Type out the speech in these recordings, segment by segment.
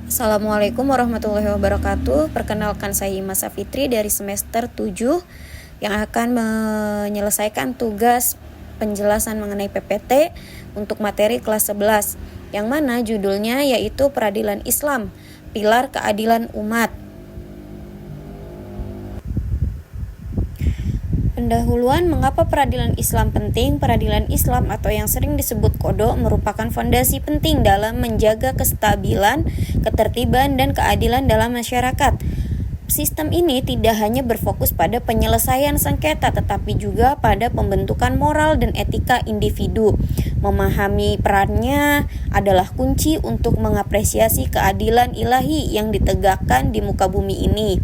Assalamualaikum warahmatullahi wabarakatuh. Perkenalkan, saya Ima Safitri dari semester 7 yang akan menyelesaikan tugas penjelasan mengenai PPT untuk materi kelas 11, yang mana judulnya yaitu Peradilan Islam, Pilar Keadilan Umat. Pendahuluan, mengapa peradilan Islam penting? Peradilan Islam atau yang sering disebut kodok merupakan fondasi penting dalam menjaga kestabilan, ketertiban, dan keadilan dalam masyarakat. Sistem ini tidak hanya berfokus pada penyelesaian sengketa, tetapi juga pada pembentukan moral dan etika individu. Memahami perannya adalah kunci untuk mengapresiasi keadilan ilahi yang ditegakkan di muka bumi ini.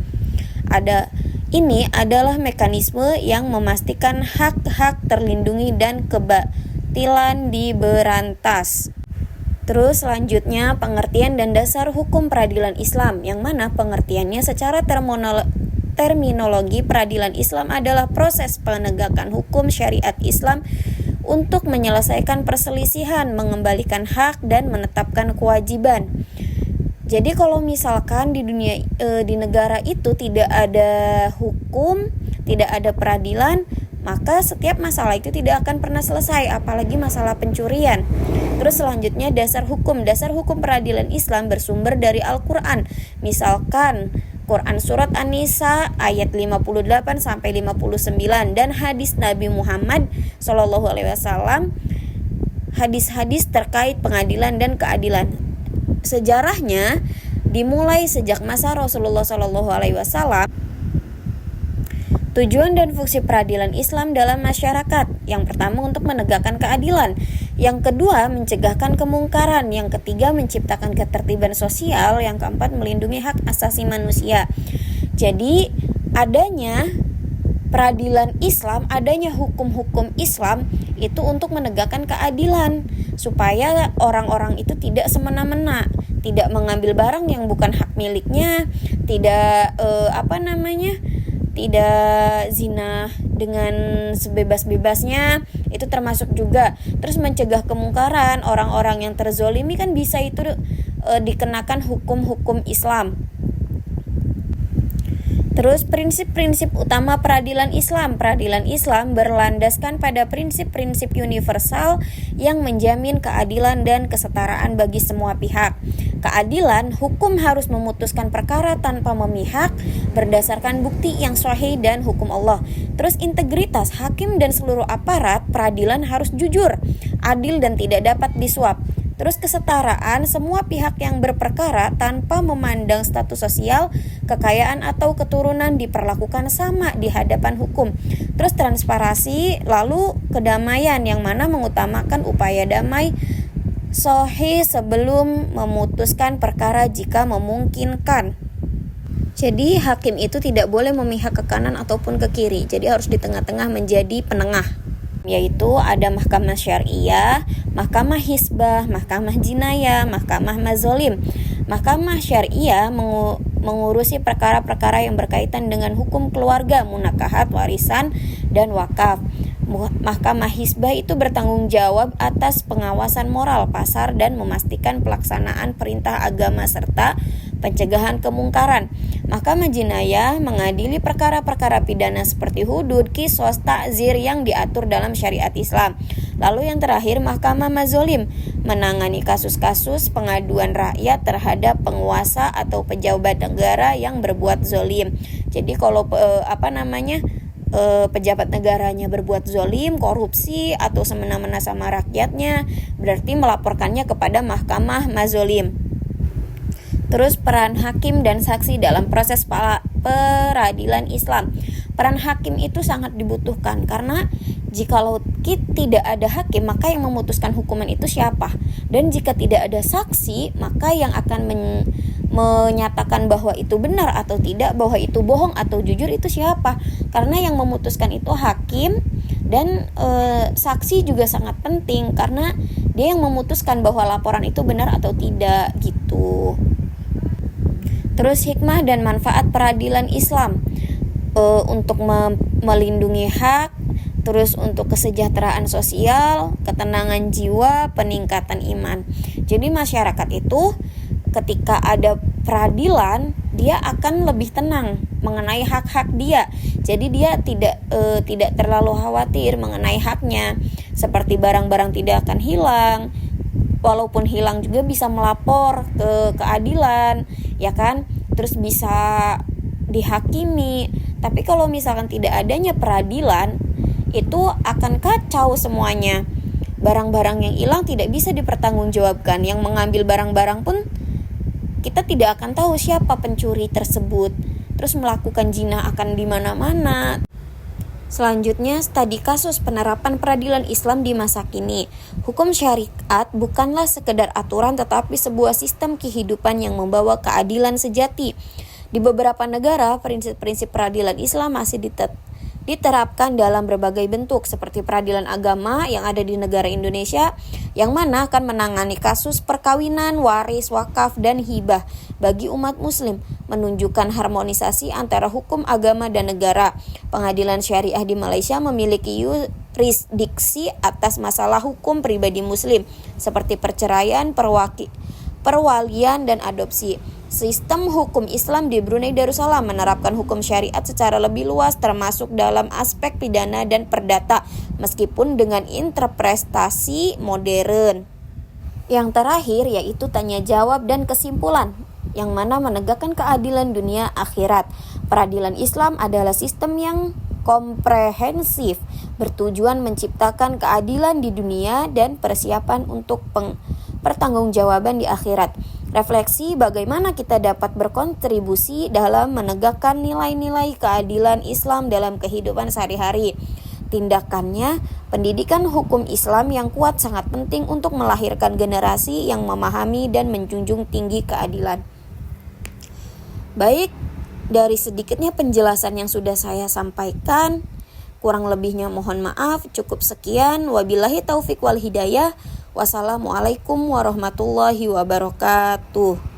Ini adalah mekanisme yang memastikan hak-hak terlindungi dan kebatilan diberantas. Terus selanjutnya, pengertian dan dasar hukum peradilan Islam, yang mana pengertiannya secara terminologi peradilan Islam adalah proses penegakan hukum syariat Islam untuk menyelesaikan perselisihan, mengembalikan hak, dan menetapkan kewajiban. Jadi kalau misalkan di negara itu tidak ada hukum, tidak ada peradilan, maka setiap masalah itu tidak akan pernah selesai, apalagi masalah pencurian. Terus selanjutnya, dasar hukum peradilan Islam bersumber dari Al-Qur'an. Misalkan Quran surat An-Nisa ayat 58 sampai 59 dan hadis Nabi Muhammad SAW, hadis-hadis terkait pengadilan dan keadilan. Sejarahnya dimulai sejak masa Rasulullah SAW. Tujuan dan fungsi peradilan Islam dalam masyarakat: yang pertama, untuk menegakkan keadilan; yang kedua, mencegahkan kemungkaran; yang ketiga, menciptakan ketertiban sosial; yang keempat, melindungi hak asasi manusia. Jadi adanya peradilan Islam, adanya hukum-hukum Islam itu untuk menegakkan keadilan, supaya orang-orang itu tidak semena-mena, tidak mengambil barang yang bukan hak miliknya, tidak tidak zina dengan sebebas-bebasnya, itu termasuk juga. Terus mencegah kemungkaran, orang-orang yang terzolimi kan bisa itu dikenakan hukum-hukum Islam. Terus prinsip-prinsip utama peradilan Islam. Peradilan Islam berlandaskan pada prinsip-prinsip universal yang menjamin keadilan dan kesetaraan bagi semua pihak. Keadilan, hukum harus memutuskan perkara tanpa memihak berdasarkan bukti yang sahih dan hukum Allah. Terus integritas, hakim dan seluruh aparat peradilan harus jujur, adil dan tidak dapat disuap. Terus kesetaraan, semua pihak yang berperkara tanpa memandang status sosial, kekayaan atau keturunan diperlakukan sama di hadapan hukum. Terus transparansi, lalu kedamaian, yang mana mengutamakan upaya damai sahih sebelum memutuskan perkara jika memungkinkan. Jadi hakim itu tidak boleh memihak ke kanan ataupun ke kiri, jadi harus di tengah-tengah menjadi penengah, yaitu ada mahkamah syariah, mahkamah hisbah, mahkamah jinayah, mahkamah mazolim. Mahkamah syariah mengurusi perkara-perkara yang berkaitan dengan hukum keluarga, munakahat, warisan, dan wakaf. Mahkamah hisbah itu bertanggung jawab atas pengawasan moral pasar dan memastikan pelaksanaan perintah agama serta pencegahan kemungkaran. Mahkamah jinayah mengadili perkara-perkara pidana seperti hudud, qisas, ta'zir yang diatur dalam syariat Islam. Lalu yang terakhir, mahkamah mazolim menangani kasus-kasus pengaduan rakyat terhadap penguasa atau pejabat negara yang berbuat zolim. Jadi kalau pejabat negaranya berbuat zolim, korupsi, atau semena-mena sama rakyatnya, berarti melaporkannya kepada mahkamah mazolim. Terus peran hakim dan saksi dalam proses peradilan Islam. Peran hakim itu sangat dibutuhkan, karena jikalau tidak ada hakim, maka yang memutuskan hukuman itu siapa? Dan jika tidak ada saksi, maka yang akan menyatakan bahwa itu benar atau tidak, bahwa itu bohong atau jujur, itu siapa? Karena yang memutuskan itu hakim, dan saksi juga sangat penting karena dia yang memutuskan bahwa laporan itu benar atau tidak gitu. Terus hikmah dan manfaat peradilan Islam untuk melindungi hak, terus untuk kesejahteraan sosial, ketenangan jiwa, peningkatan iman. Jadi masyarakat itu ketika ada peradilan, dia akan lebih tenang mengenai hak-hak dia. Jadi dia tidak terlalu khawatir mengenai haknya. Seperti barang-barang tidak akan hilang. Walaupun hilang juga bisa melapor ke keadilan, ya kan? Terus bisa dihakimi. Tapi kalau misalkan tidak adanya peradilan, itu akan kacau semuanya. Barang-barang yang hilang tidak bisa dipertanggungjawabkan. Yang mengambil barang-barang pun kita tidak akan tahu siapa pencuri tersebut. Terus melakukan zina akan di mana-mana. Selanjutnya, studi kasus penerapan peradilan Islam di masa kini. Hukum syariat bukanlah sekedar aturan tetapi sebuah sistem kehidupan yang membawa keadilan sejati. Di beberapa negara, prinsip-prinsip peradilan Islam masih diterapkan dalam berbagai bentuk, seperti peradilan agama yang ada di negara Indonesia, yang mana akan menangani kasus perkawinan, waris, wakaf, dan hibah bagi umat muslim, menunjukkan harmonisasi antara hukum agama dan negara. Pengadilan syariah di Malaysia memiliki yurisdiksi atas masalah hukum pribadi muslim, seperti perceraian, perwalian, dan adopsi. Sistem hukum Islam di Brunei Darussalam menerapkan hukum syariat secara lebih luas, termasuk dalam aspek pidana dan perdata, meskipun dengan interpretasi modern. Yang terakhir yaitu tanya jawab dan kesimpulan, yang mana menegakkan keadilan dunia akhirat. Peradilan Islam adalah sistem yang komprehensif, bertujuan menciptakan keadilan di dunia dan persiapan untuk pertanggungjawaban di akhirat. Refleksi bagaimana kita dapat berkontribusi dalam menegakkan nilai-nilai keadilan Islam dalam kehidupan sehari-hari. Tindakannya, pendidikan hukum Islam yang kuat sangat penting untuk melahirkan generasi yang memahami dan menjunjung tinggi keadilan. Baik, dari sedikitnya penjelasan yang sudah saya sampaikan, kurang lebihnya mohon maaf. Cukup sekian. Wabillahi taufik wal hidayah. Wassalamualaikum warahmatullahi wabarakatuh.